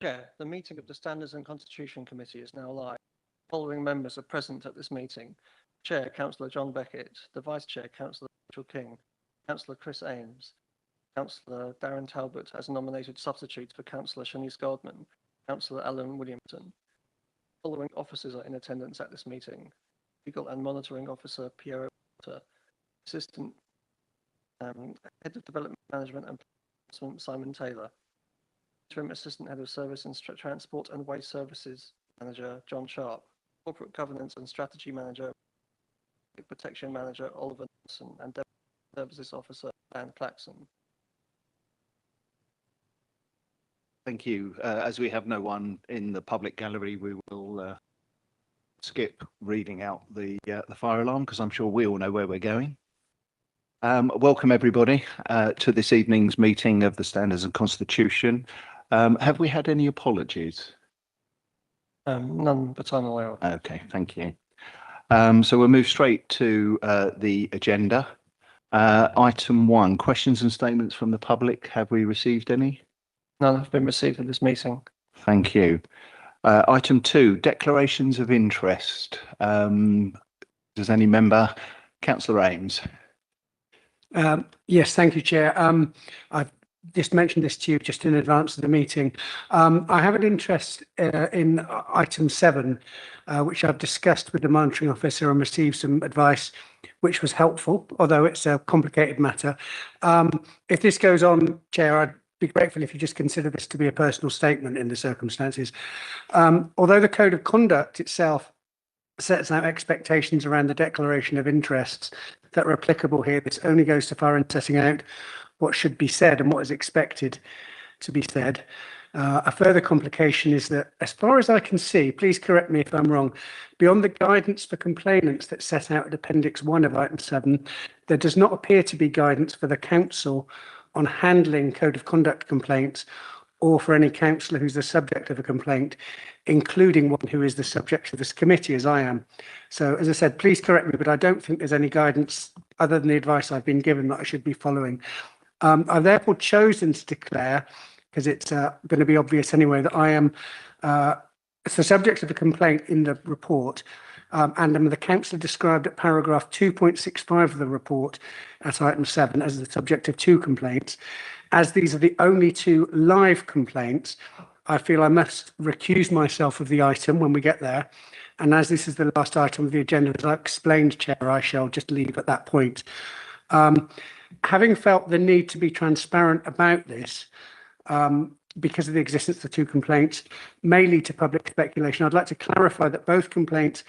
Chair, the meeting of the Standards and Constitution Committee is now live. The following members are present at this meeting. Chair, Councillor John Beckett. The Vice Chair, Councillor Rachel King. Councillor Chris Ames. Councillor Darren Talbot as nominated substitute for Councillor Shanice Goldman. Councillor Alan Williamson. The following officers are in attendance at this meeting. Legal and Monitoring Officer Piero Porter. Assistant Head of Development Management and Placement Simon Taylor. Interim Assistant Head of Service and Transport and Waste Services Manager John Sharp, Corporate Governance and Strategy Manager, Protection Manager Oliver Nelson, and Deputy Services Officer Dan Claxon. Thank you. As we have no one in the public gallery, we will skip reading out the fire alarm because I'm sure we all know where we're going. Welcome everybody to this evening's meeting of the Standards and Constitution. Have we had any apologies? None but I'm aware of. Okay, thank you. So we'll move straight to the agenda. Item 1, questions and statements from the public. Have we received any? None have been received at this meeting. Thank you. Item 2, declarations of interest. Does any member? Councillor Ames. Yes, thank you, Chair. I've just mentioned this to you just in advance of the meeting. I have an interest in item 7, which I've discussed with the monitoring officer and received some advice, which was helpful, although it's a complicated matter. If this goes on, Chair, I'd be grateful if you just consider this to be a personal statement in the circumstances. Although the Code of Conduct itself sets out expectations around the declaration of interests that are applicable here, this only goes so far in setting out what should be said and what is expected to be said. A further complication is that, as far as I can see, please correct me if I'm wrong, beyond the guidance for complainants that's set out at Appendix 1 of item 7, there does not appear to be guidance for the council on handling Code of Conduct complaints or for any councillor who's the subject of a complaint, including one who is the subject of this committee, as I am. So, as I said, please correct me, but I don't think there's any guidance other than the advice I've been given that I should be following. I've therefore chosen to declare, because it's going to be obvious anyway, that I am it's the subject of a complaint in the report, and I'm the councillor described at paragraph 2.65 of the report at item 7 as the subject of 2 complaints. As these are the only 2 live complaints, I feel I must recuse myself of the item when we get there. And as this is the last item of the agenda, as I explained, Chair, I shall just leave at that point. Having felt the need to be transparent about this, because of the existence of the 2 complaints, may lead to public speculation, I'd like to clarify that both complaints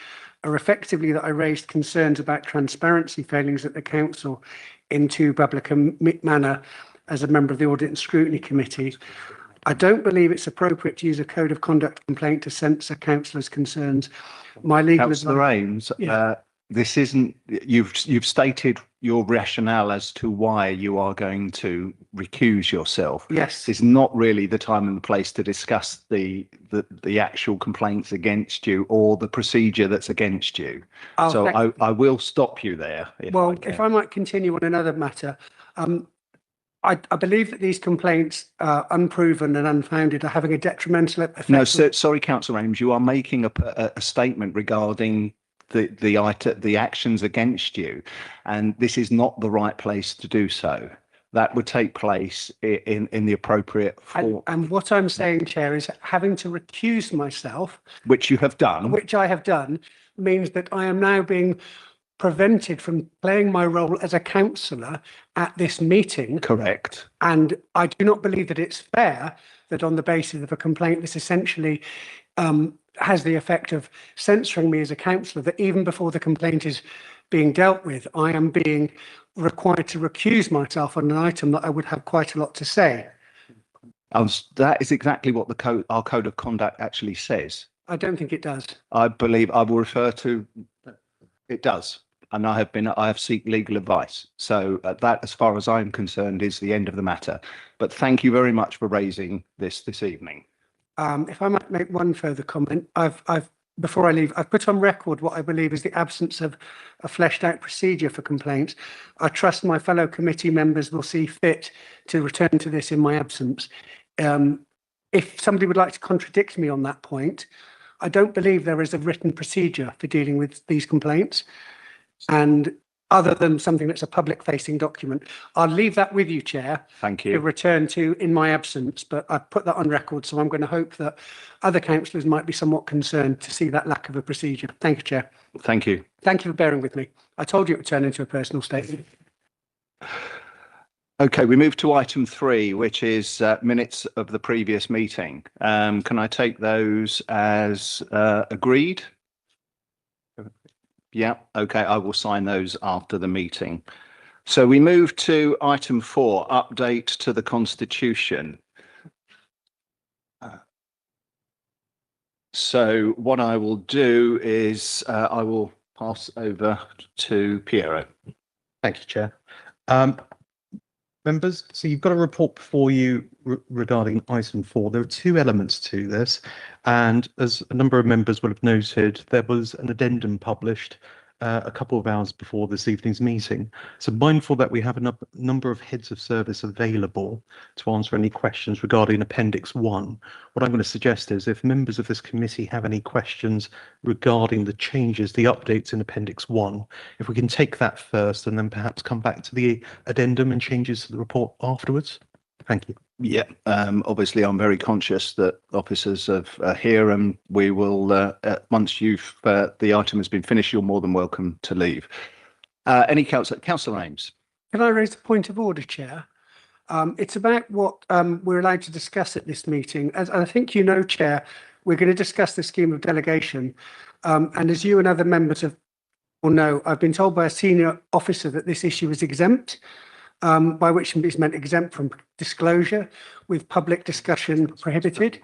are effectively that I raised concerns about transparency failings at the council in too public a manner as a member of the Audit and Scrutiny Committee. I don't believe it's appropriate to use a Code of Conduct complaint to censor councillors' concerns. My legal Councillor Ames, this isn't, you've stated your rationale as to why you are going to recuse yourself. Yes. It's not really the time and the place to discuss the actual complaints against you or the procedure that's against you. So I will stop you there. If I might continue on another matter, I believe that these complaints are unproven and unfounded, are having a detrimental effect. No, sorry, Councillor Ames, you are making a statement regarding the actions against you, and this is not the right place to do so. That would take place in the appropriate form. And what I'm saying, Chair, is having to recuse myself, which you have done, which I have done, means that I am now being prevented from playing my role as a councillor at this meeting. Correct. And I do not believe that it's fair that on the basis of a complaint, this essentially has the effect of censoring me as a councillor, that even before the complaint is being dealt with, I am being required to recuse myself on an item that I would have quite a lot to say. That is exactly what our Code of Conduct actually says. I don't think it does. I believe I will refer to it does. And I have sought legal advice. So that, as far as I'm concerned, is the end of the matter. But thank you very much for raising this evening. If I might make one further comment, before I leave, I've put on record what I believe is the absence of a fleshed out procedure for complaints. I trust my fellow committee members will see fit to return to this in my absence. if somebody would like to contradict me on that point, I don't believe there is a written procedure for dealing with these complaints. And other than something that's a public facing document, I'll leave that with you, Chair, Thank to you. return to in my absence, but I've put that on record. So I'm going to hope that other councillors might be somewhat concerned to see that lack of a procedure. Thank you, Chair. Thank you. Thank you for bearing with me. I told you it would turn into a personal statement. Okay, we move to item 3, which is minutes of the previous meeting. Can I take those as agreed? Yeah, okay, I will sign those after the meeting. So we move to item 4, update to the Constitution. So what I will do is I will pass over to Piero. Thank you, Chair. Members, so you've got a report before you regarding item 4. There are 2 elements to this, and as a number of members will have noted, there was an addendum published a couple of hours before this evening's meeting. So mindful that we have a number of heads of service available to answer any questions regarding Appendix 1. What I'm going to suggest is if members of this committee have any questions regarding the changes, the updates in Appendix 1, if we can take that first and then perhaps come back to the addendum and changes to the report afterwards. Thank you. Yeah, obviously I'm very conscious that officers are here, and we will, once the item has been finished, you're more than welcome to leave. Any councillor Ames? Can I raise a point of order, Chair? It's about what we're allowed to discuss at this meeting. As I think you know, Chair, we're going to discuss the scheme of delegation. And as you and other members will know, I've been told by a senior officer that this issue is exempt, by which is meant exempt from disclosure, with public discussion prohibited.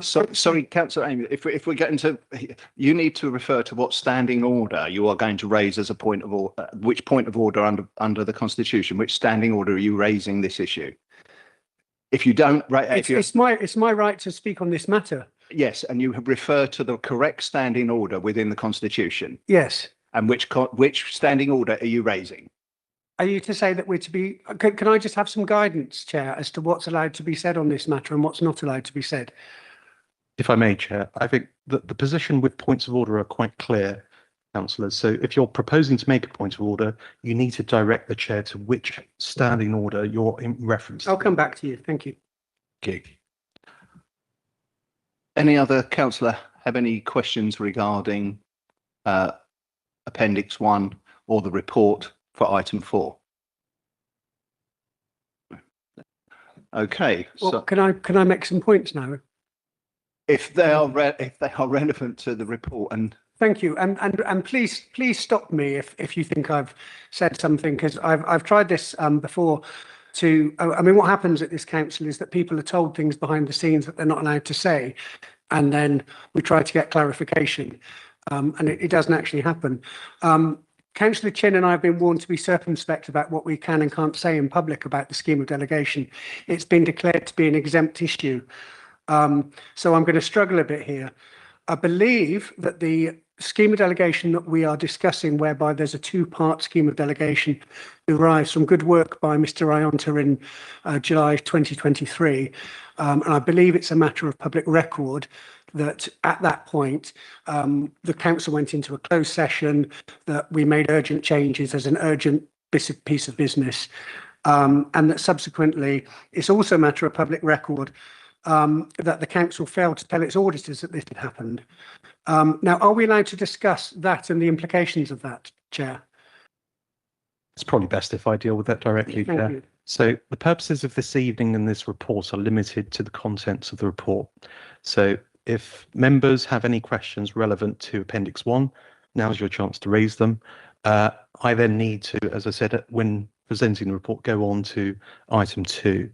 Sorry, councillor Ames, if we get into, you need to refer to what standing order you are going to raise as a point of order. Which point of order under the Constitution? Which standing order are you raising this issue? If you don't, It's my right to speak on this matter. Yes, and you have referred to the correct standing order within the Constitution. Yes. And which standing order are you raising? Are you to say that we're to be, can I just have some guidance, Chair, as to what's allowed to be said on this matter and what's not allowed to be said? If I may, Chair, I think that the position with points of order are quite clear, councillors. So if you're proposing to make a point of order, you need to direct the Chair to which standing order you're in reference. I'll come back to you. Thank you. Okay. Any other councillor have any questions regarding Appendix 1 or the report for item 4? Okay. Well, so can I make some points now? if they are relevant to the report, and Thank you. And please stop me if you think I've said something, because I've tried this before. I mean, what happens at this council is that people are told things behind the scenes that they're not allowed to say, and then we try to get clarification, and it doesn't actually happen. Councillor Chin and I have been warned to be circumspect about what we can and can't say in public about the scheme of delegation. It's been declared to be an exempt issue. So I'm going to struggle a bit here. I believe that the scheme of delegation that we are discussing, whereby there's a 2-part scheme of delegation, derives from good work by Mr. Ionta in July 2023. And I believe it's a matter of public record that at that point, the council went into a closed session, that we made urgent changes as an urgent piece of business, and that subsequently it's also a matter of public record that the council failed to tell its auditors that this had happened. Now, are we allowed to discuss that and the implications of that, Chair? It's probably best if I deal with that directly, Thank Chair. you. So the purposes of this evening and this report are limited to the contents of the report. So if members have any questions relevant to Appendix 1, now's your chance to raise them. I then need to, as I said, when presenting the report, go on to item 2,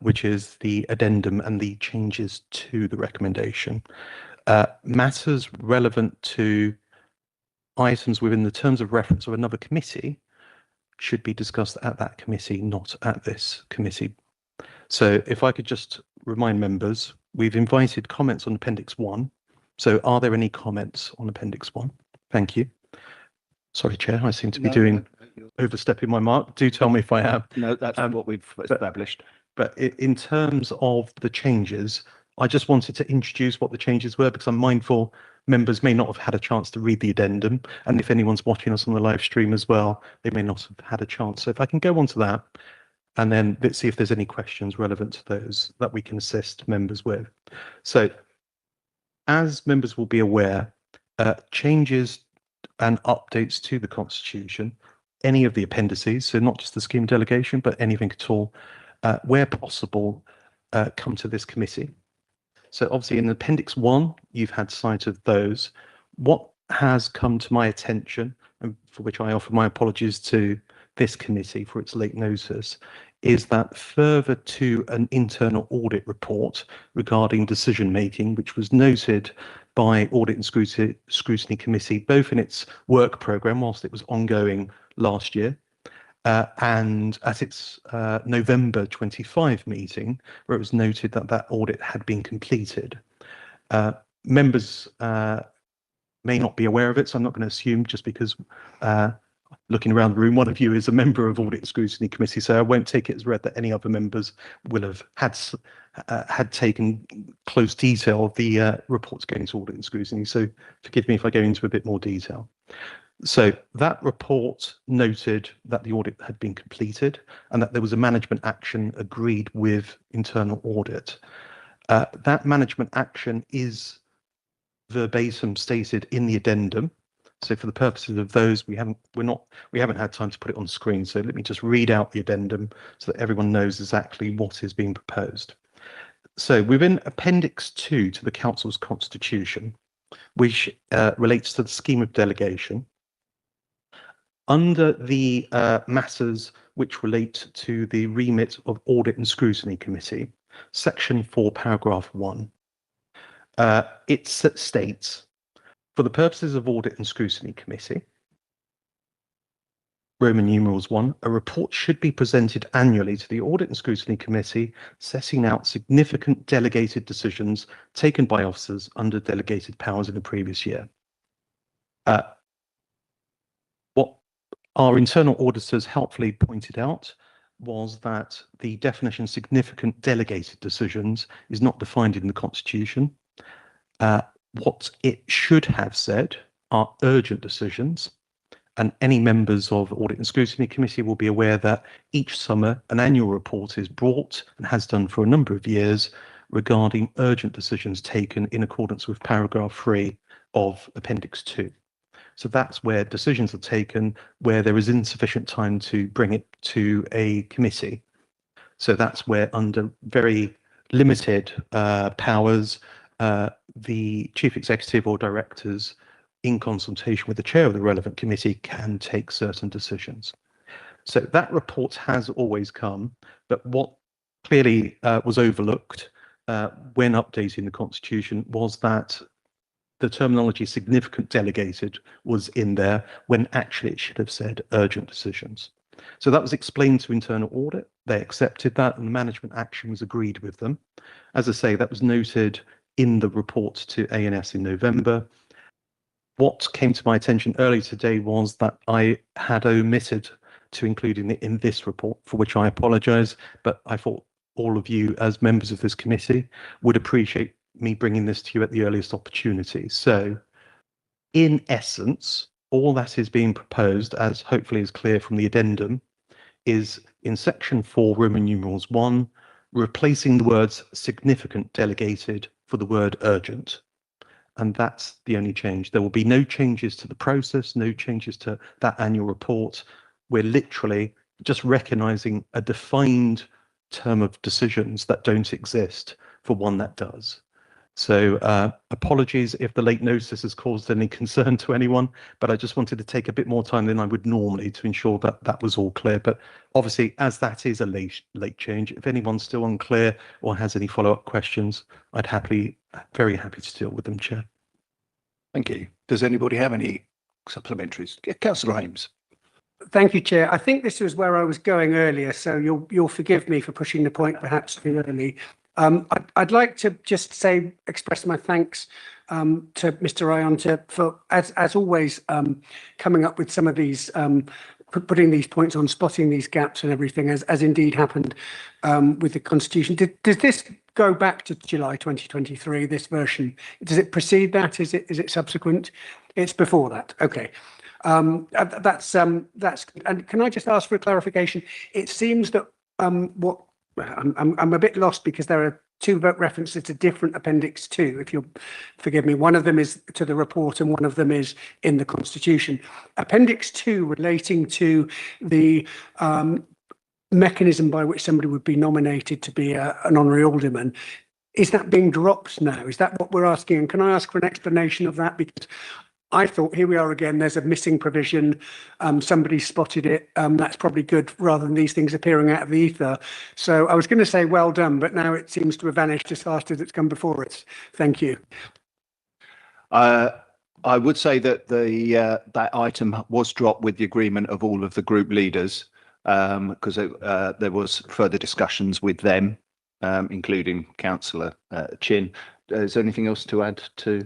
which is the addendum and the changes to the recommendation. Matters relevant to items within the terms of reference of another committee should be discussed at that committee, not at this committee. So if I could just remind members, we've invited comments on Appendix 1. So are there any comments on Appendix 1? Thank you. Sorry, Chair, I seem to be overstepping my mark. Do tell me if I am. No, that's what we've established. But in terms of the changes, I just wanted to introduce what the changes were because I'm mindful members may not have had a chance to read the addendum. And if anyone's watching us on the live stream as well, they may not have had a chance. So if I can go on to that, and then let's see if there's any questions relevant to those that we can assist members with. So as members will be aware, changes and updates to the Constitution, any of the appendices, so not just the scheme delegation, but anything at all, where possible, come to this committee. So obviously in Appendix 1, you've had sight of those. What has come to my attention, and for which I offer my apologies to this committee for its late notice, is that further to an internal audit report regarding decision making, which was noted by Audit and Scrutiny Committee, both in its work programme whilst it was ongoing last year, and at its November 25 meeting, where it was noted that that audit had been completed. Members may not be aware of it, so I'm not going to assume just because looking around the room, one of you is a member of Audit and Scrutiny Committee, so I won't take it as read that any other members will have had taken close detail of the reports going to Audit and Scrutiny, so forgive me if I go into a bit more detail. So that report noted that the audit had been completed and that there was a management action agreed with internal audit. That management action is verbatim stated in the addendum. So for the purposes of those, we haven't had time to put it on screen. So let me just read out the addendum so that everyone knows exactly what is being proposed. So within Appendix 2 to the Council's Constitution, which relates to the scheme of delegation, under the matters which relate to the remit of Audit and Scrutiny Committee, Section 4, Paragraph 1, it states, for the purposes of Audit and Scrutiny Committee, Roman numerals 1, a report should be presented annually to the Audit and Scrutiny Committee, setting out significant delegated decisions taken by officers under delegated powers in the previous year. What our internal auditors helpfully pointed out was that the definition significant delegated decisions is not defined in the Constitution. What it should have said are urgent decisions, and any members of Audit and Scrutiny Committee will be aware that each summer an annual report is brought and has done for a number of years regarding urgent decisions taken in accordance with paragraph 3 of Appendix 2. So that's where decisions are taken where there is insufficient time to bring it to a committee. So that's where under very limited powers, the chief executive or directors in consultation with the chair of the relevant committee can take certain decisions. So that report has always come, but what clearly was overlooked when updating the Constitution was that the terminology significant delegated was in there when actually it should have said urgent decisions. So that was explained to internal audit. They accepted that and the management action was agreed with them. As I say, that was noted in the report to ANS in November. What came to my attention earlier today was that I had omitted to include in this report, for which I apologise, but I thought all of you as members of this committee would appreciate me bringing this to you at the earliest opportunity. So in essence, all that is being proposed, as hopefully is clear from the addendum, is in section 4, Roman numerals 1, replacing the words significant delegated for the word urgent. And that's the only change. There will be no changes to the process, no changes to that annual report. We're literally just recognising a defined term of decisions that don't exist for one that does. So apologies if the late notice has caused any concern to anyone, but I just wanted to take a bit more time than I would normally to ensure that that was all clear. But obviously, as that is a late change, if anyone's still unclear or has any follow-up questions, I'd very happy to deal with them, Chair. Thank you. Does anybody have any supplementaries? Yeah, Councillor Ames. Thank you, Chair. I think this was where I was going earlier, so you'll forgive me for pushing the point perhaps too early. I'd like to just express my thanks to Mr. Ryan for as always coming up with some of these putting these points on, spotting these gaps and everything, as indeed happened with the Constitution. Does this go back to July 2023? This version, does it precede that? Is it subsequent? It's before that. Okay. That's and can I just ask for a clarification? It seems that what I'm a bit lost because there are two references to different Appendix 2, if you'll forgive me. One of them is to the report and one of them is in the Constitution. Appendix 2 relating to the mechanism by which somebody would be nominated to be an honorary alderman. Is that being dropped now? Is that what we're asking? And can I ask for an explanation of that? Because I thought, here we are again, there's a missing provision. Somebody spotted it. That's probably good rather than these things appearing out of the ether. So I was going to say well done, but now it seems to have vanished as fast as it's come before us. Thank you. I would say that that item was dropped with the agreement of all of the group leaders, because there was further discussions with them, including Councillor Chin. Is there anything else to add to?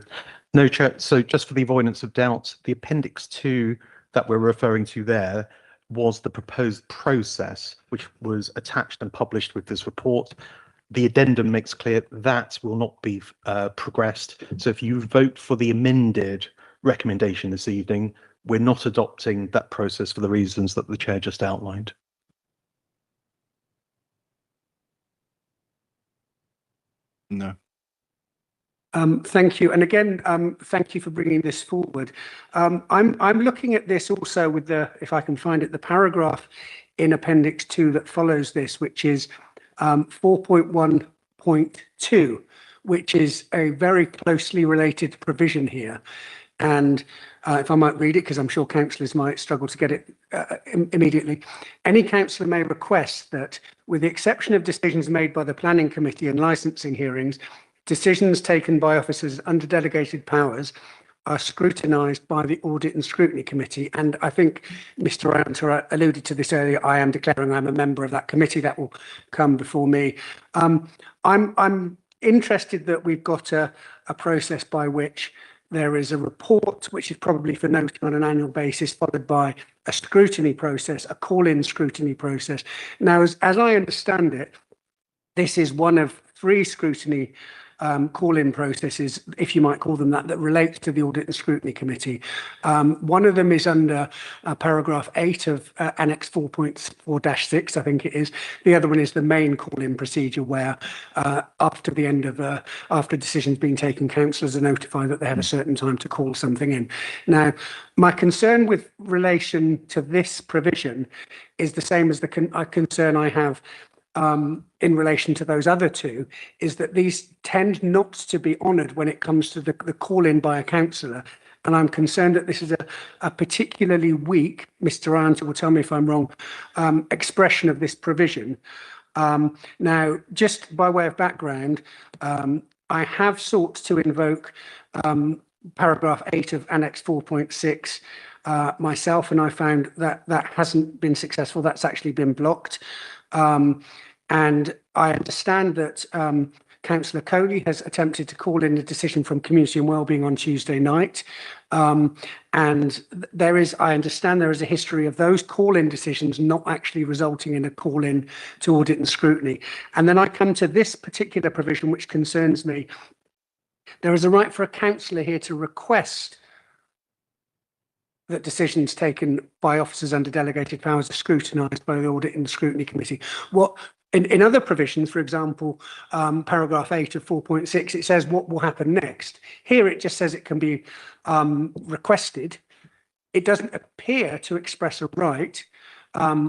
No, Chair. So just for the avoidance of doubt, the Appendix 2 that we're referring to there was the proposed process, which was attached and published with this report. The addendum makes clear that will not be progressed. So if you vote for the amended recommendation this evening, we're not adopting that process for the reasons that the Chair just outlined. No. Thank you. And again, thank you for bringing this forward. I'm looking at this also with the, if I can find it, the paragraph in Appendix 2 that follows this, which is 4.1.2, which is a very closely related provision here. And if I might read it, because I'm sure councillors might struggle to get it immediately. Any councillor may request that, with the exception of decisions made by the Planning Committee and licensing hearings, decisions taken by officers under delegated powers are scrutinised by the Audit and Scrutiny Committee. And I think Mr. Anter alluded to this earlier. I am declaring I'm a member of that committee. That will come before me. I'm interested that we've got a process by which there is a report, which is probably for noting on an annual basis, followed by a scrutiny process, a call-in scrutiny process. Now, as I understand it, this is one of 3 scrutiny call-in processes, if you might call them that relates to the Audit and Scrutiny Committee. One of them is under paragraph 8 of Annex 4.4-6, I think it is. The other one is the main call-in procedure, where after the end of after decisions being taken, councillors are notified that they have a certain time to call something in. Now, my concern with relation to this provision is the same as the concern I have in relation to those other 2, is that these tend not to be honoured when it comes to the call-in by a councillor. And I'm concerned that this is a particularly weak, Mr. Anter will tell me if I'm wrong, expression of this provision. Now, just by way of background, I have sought to invoke paragraph 8 of Annex 4.6 myself, and I found that that hasn't been successful. That's actually been blocked. And I understand that Councillor Coley has attempted to call in a decision from Community and Wellbeing on Tuesday night. And there is, I understand there is a history of those call-in decisions not actually resulting in a call-in to Audit and Scrutiny. And then I come to this particular provision, which concerns me. There is a right for a councillor here to request that decisions taken by officers under delegated powers are scrutinised by the Audit and Scrutiny Committee. What in other provisions, for example, paragraph 8 of 4.6, it says what will happen next. Here it just says it can be requested. It doesn't appear to express a right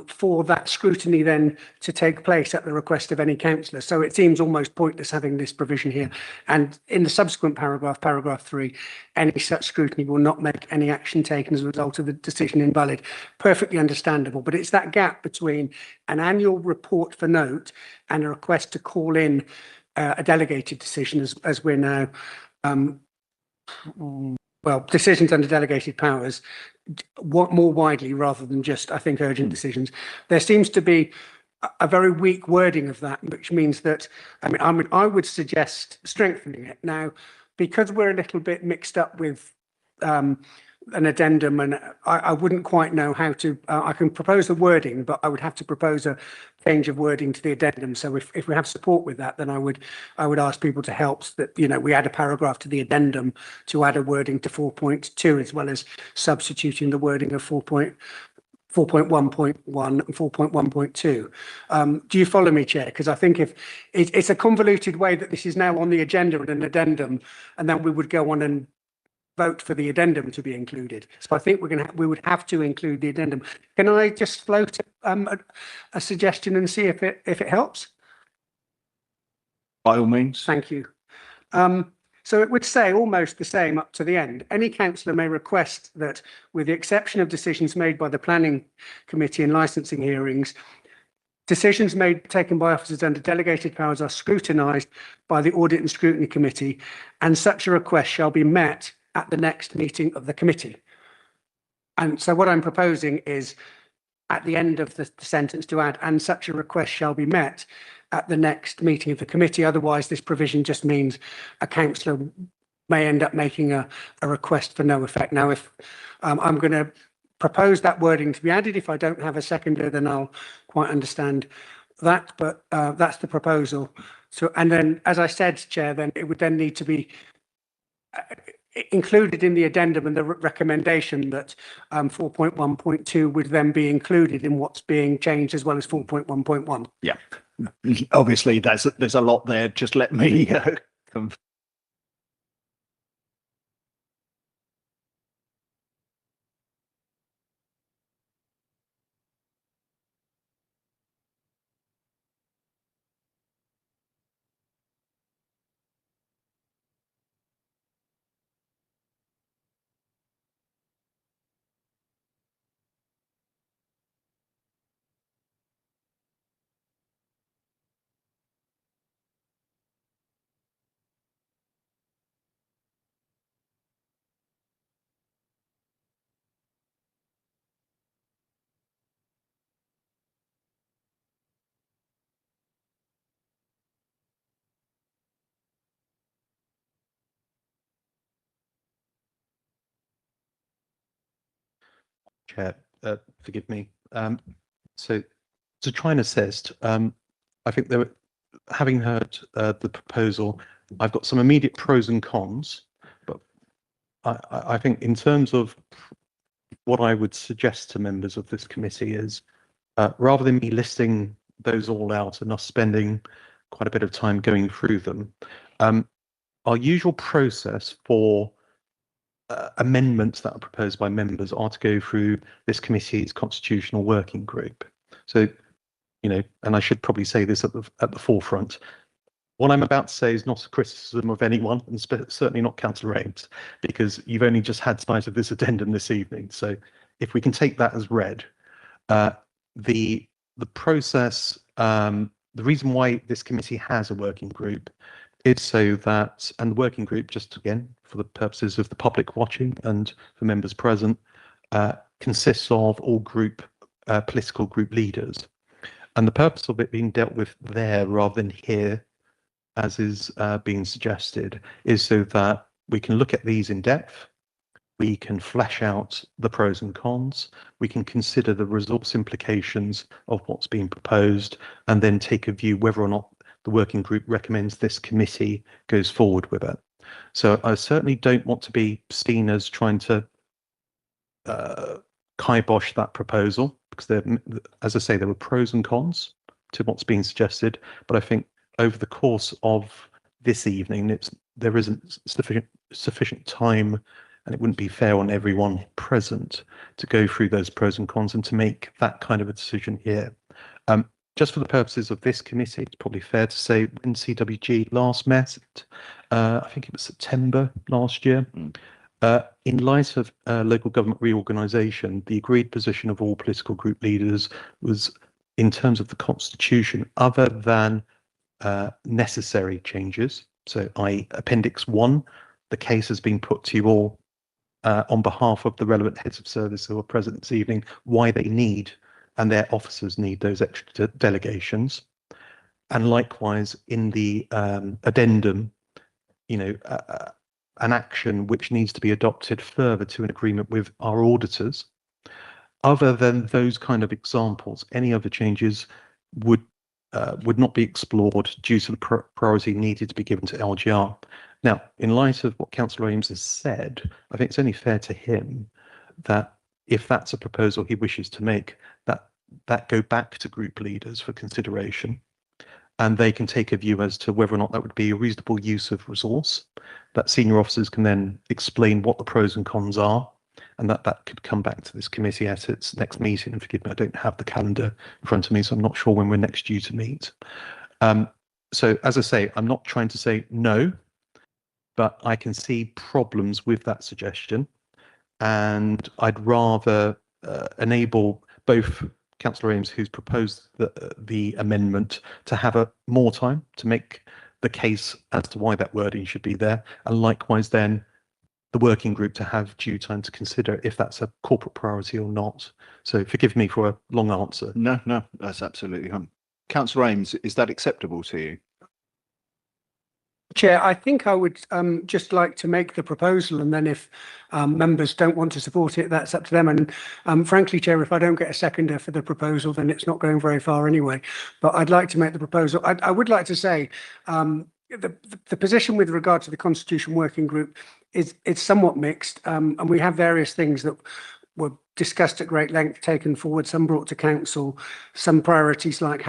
for that scrutiny then to take place at the request of any councillor. So it seems almost pointless having this provision here. And in the subsequent paragraph, paragraph 3, any such scrutiny will not make any action taken as a result of the decision invalid. Perfectly understandable, but it's that gap between an annual report for note and a request to call in a delegated decision, as we're now, well, decisions under delegated powers, what more widely rather than just, I think, urgent decisions. There seems to be a very weak wording of that, which means that, I mean, I would suggest strengthening it. Now, because we're a little bit mixed up with an addendum, and I wouldn't quite know how to, I can propose the wording, but I would have to propose a change of wording to the addendum. So if we have support with that, then I would ask people to help so that, you know, we add a paragraph to the addendum to add a wording to 4.2, as well as substituting the wording of 4.1.1 and 4.1.2. Do you follow me, Chair? Because I think if it's a convoluted way that this is now on the agenda and an addendum, and then we would go on and vote for the addendum to be included. So I think we would have to include the addendum. Can I just float a suggestion and see if it helps? By all means. Thank you. So it would say almost the same up to the end. Any councillor may request that, with the exception of decisions made by the planning committee in licensing hearings, decisions taken by officers under delegated powers are scrutinised by the audit and scrutiny committee, and such a request shall be met at the next meeting of the committee. And so what I'm proposing is at the end of the sentence to add, and such a request shall be met at the next meeting of the committee. Otherwise, this provision just means a councillor may end up making a request for no effect. Now, if I'm going to propose that wording to be added, if I don't have a seconder, then I'll quite understand that, but that's the proposal. So, and then, as I said, Chair, then it would then need to be included in the addendum and the recommendation that 4.1.2 would then be included in what's being changed, as well as 4.1.1. Yeah, obviously there's a lot there. Just let me Chair, forgive me. So to try and assist, I think having heard the proposal, I've got some immediate pros and cons, but I think in terms of what I would suggest to members of this committee is, rather than me listing those all out and us spending quite a bit of time going through them, our usual process for amendments that are proposed by members are to go through this committee's constitutional working group. So, you know, and I should probably say this at the forefront. What I'm about to say is not a criticism of anyone, and certainly not Councillor Ames, because you've only just had sight of this addendum this evening. So if we can take that as read, the process, the reason why this committee has a working group is so that, and the working group, just again, for the purposes of the public watching and for members present, consists of all political group leaders. And the purpose of it being dealt with there rather than here, as is being suggested, is so that we can look at these in depth, we can flesh out the pros and cons, we can consider the resource implications of what's being proposed, and then take a view whether or not the working group recommends this committee goes forward with it. So I certainly don't want to be seen as trying to kibosh that proposal, because as I say, there were pros and cons to what's being suggested, but I think over the course of this evening, there isn't sufficient time, and it wouldn't be fair on everyone present to go through those pros and cons and to make that kind of a decision here. Just for the purposes of this committee, it's probably fair to say when CWG last met, I think it was September last year, in light of local government reorganisation, the agreed position of all political group leaders was, in terms of the constitution, other than necessary changes, so i.e. Appendix 1, the case has been put to you all on behalf of the relevant heads of service who are present this evening, why they need and their officers need those extra delegations. And likewise in the addendum, you know, an action which needs to be adopted further to an agreement with our auditors. Other than those kind of examples, any other changes would not be explored due to the priority needed to be given to LGR. Now, in light of what Councillor Ames has said, I think it's only fair to him that if that's a proposal he wishes to make, that go back to group leaders for consideration, and they can take a view as to whether or not that would be a reasonable use of resource. That senior officers can then explain what the pros and cons are, and that could come back to this committee at its next meeting. And forgive me, I don't have the calendar in front of me, so I'm not sure when we're next due to meet. So as I say, I'm not trying to say no, but I can see problems with that suggestion, and I'd rather enable both Councillor Ames, who's proposed the amendment, to have more time to make the case as to why that wording should be there, and likewise then the working group to have due time to consider if that's a corporate priority or not. So forgive me for a long answer. No, that's absolutely fine. Councillor Ames, is that acceptable to you? Chair, I think I would just like to make the proposal, and then if members don't want to support it, that's up to them. And frankly, Chair, if I don't get a seconder for the proposal, then it's not going very far anyway. But I'd like to make the proposal. I would like to say the position with regard to the Constitution Working Group is somewhat mixed, and we have various things that were discussed at great length, taken forward, some brought to council. Some priorities like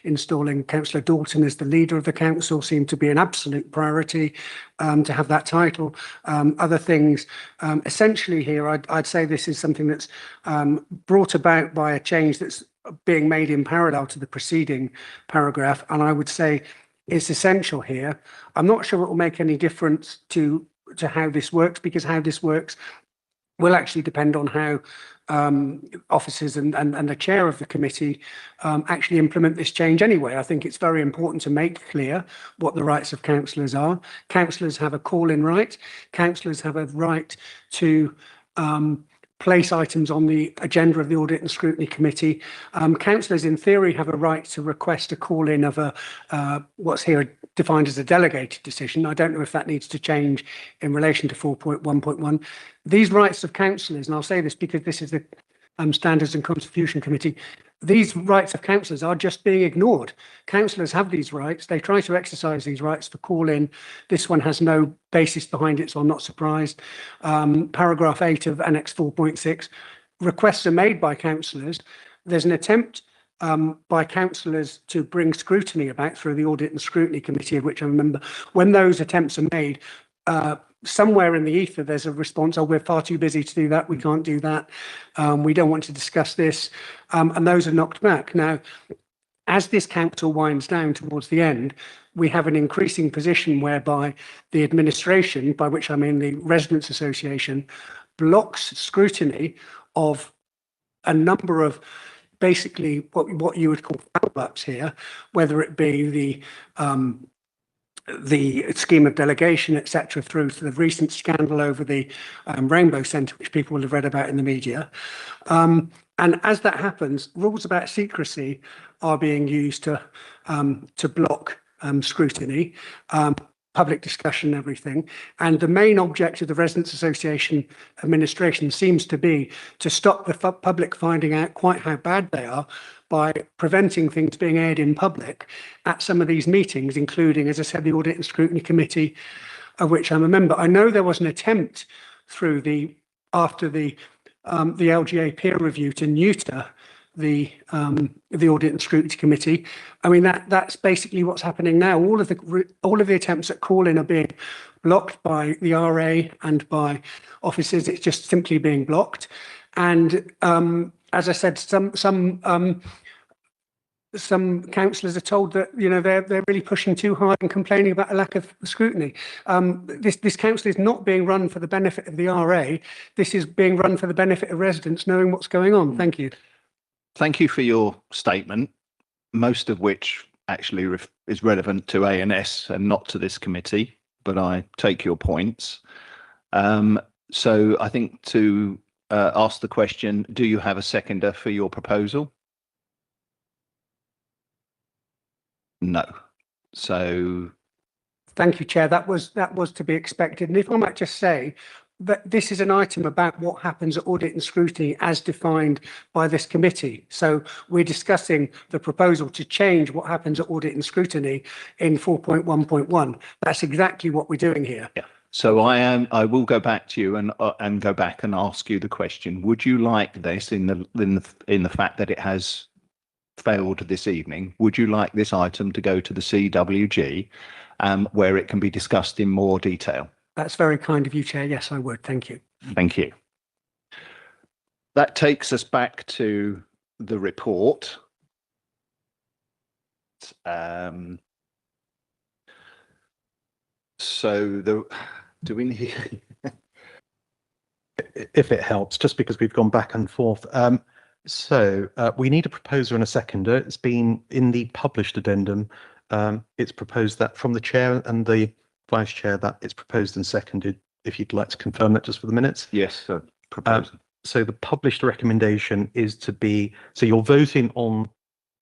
installing Councillor Dalton as the leader of the council seem to be an absolute priority, to have that title. Other things, essentially here, I'd say this is something that's brought about by a change that's being made in parallel to the preceding paragraph, and I would say it's essential here. I'm not sure it will make any difference to how this works, because how this works will actually depend on how officers and the chair of the committee actually implement this change anyway. I think it's very important to make clear what the rights of councillors are. Councillors have a call-in right. Councillors have a right to place items on the agenda of the Audit and Scrutiny Committee. Councillors, in theory, have a right to request a call-in of what's here defined as a delegated decision. I don't know if that needs to change in relation to 4.1.1. These rights of councillors, and I'll say this because this is the Standards and Constitution Committee, these rights of councillors are just being ignored. Councillors have these rights. They try to exercise these rights for call-in. This one has no basis behind it, so I'm not surprised. Paragraph 8 of Annex 4.6, requests are made by councillors. There's an attempt by councillors to bring scrutiny about through the Audit and Scrutiny Committee, of which I remember. When those attempts are made, somewhere in the ether there's a response: oh, we're far too busy to do that, we can't do that, we don't want to discuss this, and those are knocked back. Now, as this council winds down towards the end, we have an increasing position whereby the administration, by which I mean the Residents' Association, blocks scrutiny of a number of basically what you would call foul-ups here, whether it be the scheme of delegation, etc., through to the recent scandal over the Rainbow Centre, which people will have read about in the media. And as that happens, rules about secrecy are being used to block scrutiny, public discussion, and everything. And the main object of the Residents' Association administration seems to be to stop the public finding out quite how bad they are by preventing things being aired in public at some of these meetings, including, as I said, the Audit and Scrutiny Committee, of which I'm a member. I know there was an attempt after the LGA peer review to neuter the Audit and Scrutiny Committee. I mean, that's basically what's happening now. All of the attempts at call-in are being blocked by the RA and by officers. It's just simply being blocked. And as I said, some councillors are told that they're really pushing too hard and complaining about a lack of scrutiny. This council is not being run for the benefit of the RA. This is being run for the benefit of residents knowing what's going on. Thank you. Thank you for your statement, most of which actually is relevant to ANS and not to this committee, but I take your points. So I think to ask the question, do you have a seconder for your proposal? No. So Thank you, Chair. That was to be expected. And if I might just say that this is an item about what happens at audit and scrutiny as defined by this committee. So we're discussing the proposal to change what happens at audit and scrutiny in 4.1.1. That's exactly what we're doing here. Yeah. So I will go back to you and go back and ask you the question. Would you like this in the fact that it has failed this evening? Would you like this item to go to the CWG, where it can be discussed in more detail? That's very kind of you, Chair. Yes, I would. Thank you. Thank you. That takes us back to the report. So do we need? If it helps, just because we've gone back and forth. We need a proposer and a seconder. It's been in the published addendum. It's proposed that from the chair and the vice chair that it's proposed and seconded. If you'd like to confirm that just for the minutes. Yes, proposed. So the published recommendation is to be, so you're voting on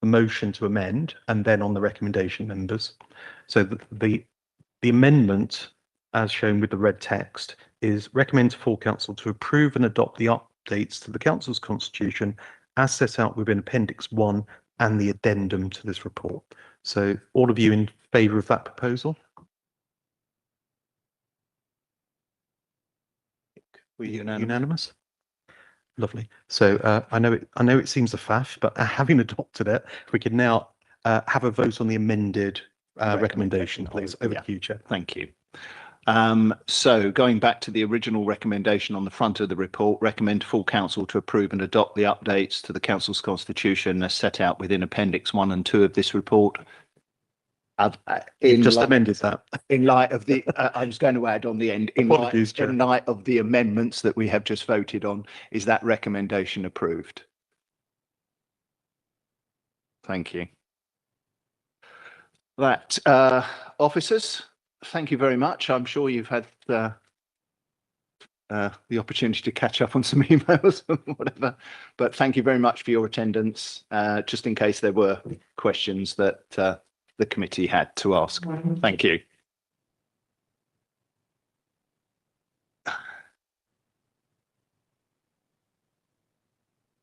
the motion to amend and then on the recommendation, members. So the amendment, as shown with the red text, is recommend to full council to approve and adopt the updates to the council's constitution as set out within Appendix 1 and the addendum to this report. So all of you in favour of that proposal? Were you unanimous? Lovely. So I know it seems a faff, but having adopted it, we can now have a vote on the amended recommendation, please. Over to you, Chair. Thank you. So going back to the original recommendation on the front of the report, recommend full council to approve and adopt the updates to the council's constitution as set out within Appendix 1 and 2 of this report. Just amended that. In light of the, I was going to add on the end, in light of the amendments that we have just voted on, is that recommendation approved? Thank you. That, officers, thank you very much. I'm sure you've had the opportunity to catch up on some emails and whatever, but thank you very much for your attendance, just in case there were questions that the committee had to ask. Thank you.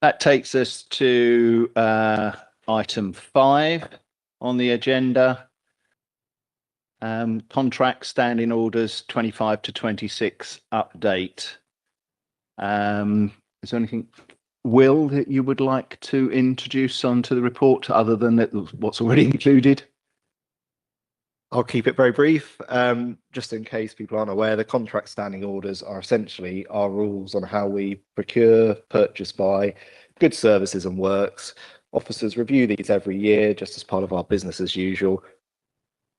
That takes us to item 5 on the agenda. Contract standing orders 25 to 26 update. Is there anything, Will, that you would like to introduce onto the report other than what's already included? I'll keep it very brief. Just in case people aren't aware, the contract standing orders are essentially our rules on how we procure, purchase, buy goods, services and works. Officers review these every year just as part of our business as usual.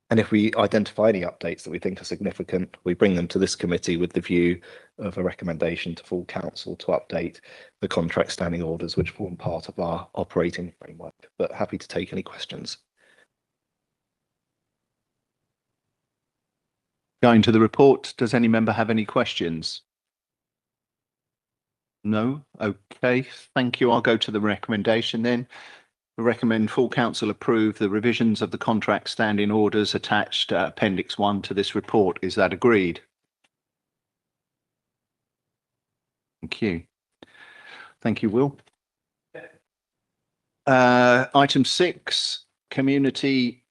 And if we identify any updates that we think are significant, we bring them to this committee with the view of a recommendation to full council to update the contract standing orders, which form part of our operating framework. But happy to take any questions. Going to the report, does any member have any questions? No? Okay, thank you. I'll go to the recommendation then. I recommend full council approve the revisions of the contract standing orders attached Appendix 1 to this report. Is that agreed? Thank you. Thank you, Will. Item 6, community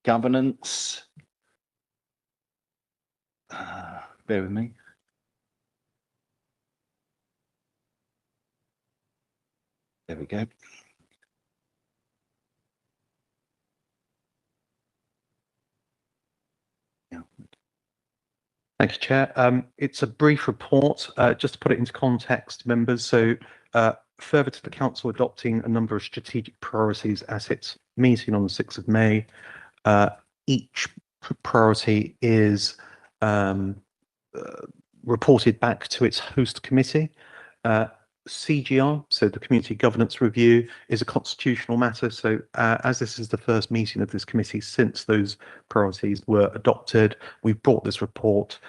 governance. Bear with me. There we go. Thank you, Chair. It's a brief report, just to put it into context, members. So further to the Council adopting a number of strategic priorities at its meeting on the 6th of May. Each priority is reported back to its host committee. CGR, so the Community Governance Review, is a constitutional matter. So as this is the first meeting of this committee since those priorities were adopted, we've brought this report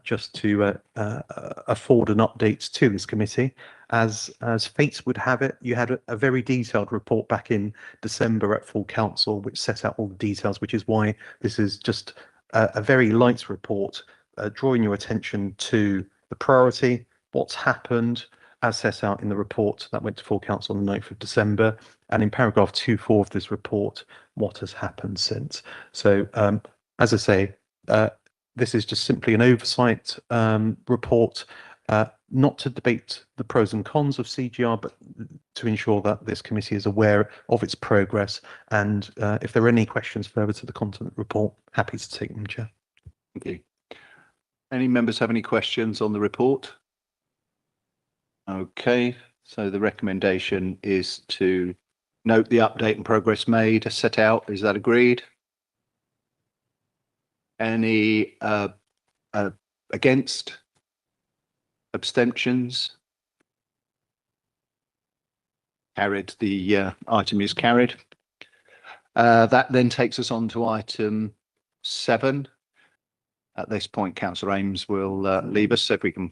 just to afford an update to this committee. As fate would have it, you had a very detailed report back in December at full council, which set out all the details, which is why this is just a very light report, drawing your attention to the priority, what's happened, as set out in the report that went to full council on the 9th of December, and in paragraph 2.4 of this report, what has happened since. So, as I say, this is just simply an oversight report, not to debate the pros and cons of CGR, but to ensure that this committee is aware of its progress. And if there are any questions further to the content of the report, happy to take them, Chair. Thank you. Any members have any questions on the report? Okay, so the recommendation is to note the update and progress made as set out. Is that agreed? Any against? Abstentions? Carried. The item is carried. That then takes us on to item 7. At this point, Councillor Ames will leave us, so if we can.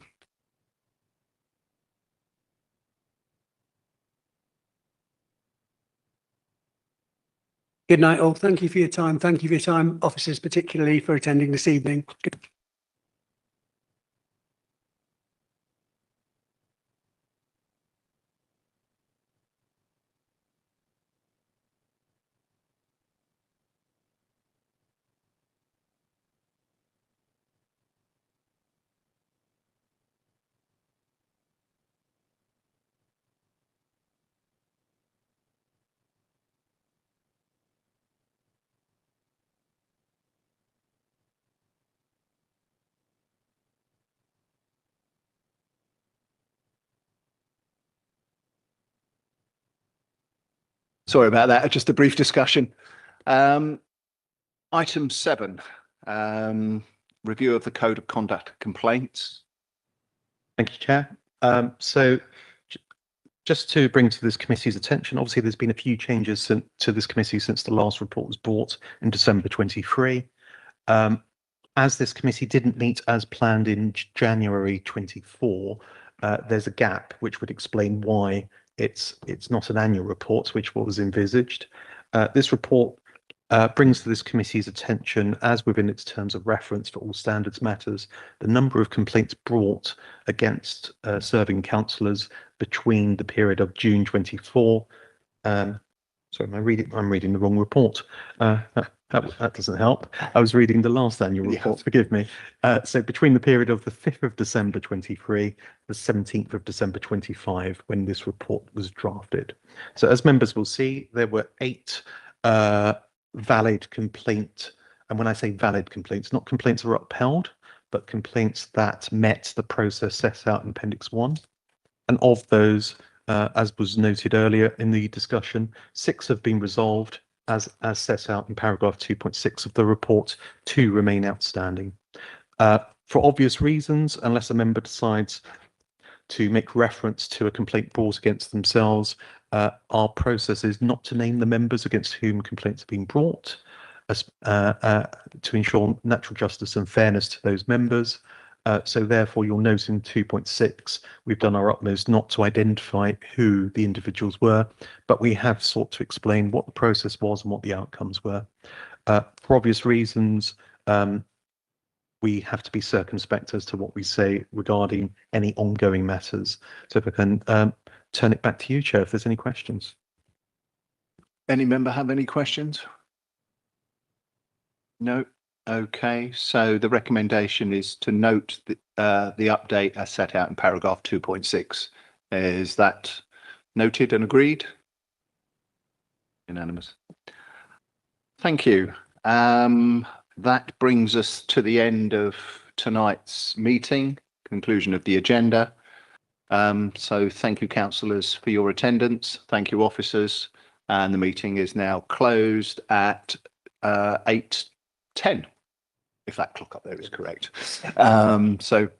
Good night, all. Thank you for your time. Thank you for your time, officers, particularly for attending this evening. Good. Sorry about that. Just a brief discussion. Item 7, review of the Code of Conduct Complaints. Thank you, Chair. Just to bring to this committee's attention, obviously there's been a few changes to this committee since the last report was brought in December 23. As this committee didn't meet as planned in January 24, there's a gap which would explain why it's not an annual report, which was envisaged. This report brings to this committee's attention, as within its terms of reference for all standards matters, the number of complaints brought against serving councillors between the period of June 24. Sorry, I'm reading the wrong report. That doesn't help. I was reading the last annual report, forgive me. So between the period of the 5th of December 23, the 17th of December 25, when this report was drafted. So as members will see, there were 8 valid complaint, and when I say valid complaints, not complaints that were upheld, but complaints that met the process set out in Appendix 1. And of those, as was noted earlier in the discussion, 6 have been resolved as set out in paragraph 2.6 of the report. 2 remain outstanding. For obvious reasons, unless a member decides to make reference to a complaint brought against themselves, our process is not to name the members against whom complaints have been brought, to ensure natural justice and fairness to those members. So therefore, you'll note in 2.6, we've done our utmost not to identify who the individuals were, but we have sought to explain what the process was and what the outcomes were. For obvious reasons, we have to be circumspect as to what we say regarding any ongoing matters. So if I can turn it back to you, Chair, if there's any questions. Any member have any questions? No. Okay, so the recommendation is to note the update as set out in paragraph 2.6. Is that noted and agreed? Unanimous. Thank you. That brings us to the end of tonight's meeting, conclusion of the agenda. So thank you, councillors, for your attendance. Thank you, officers. And the meeting is now closed at 8:10, if that clock up there is correct. So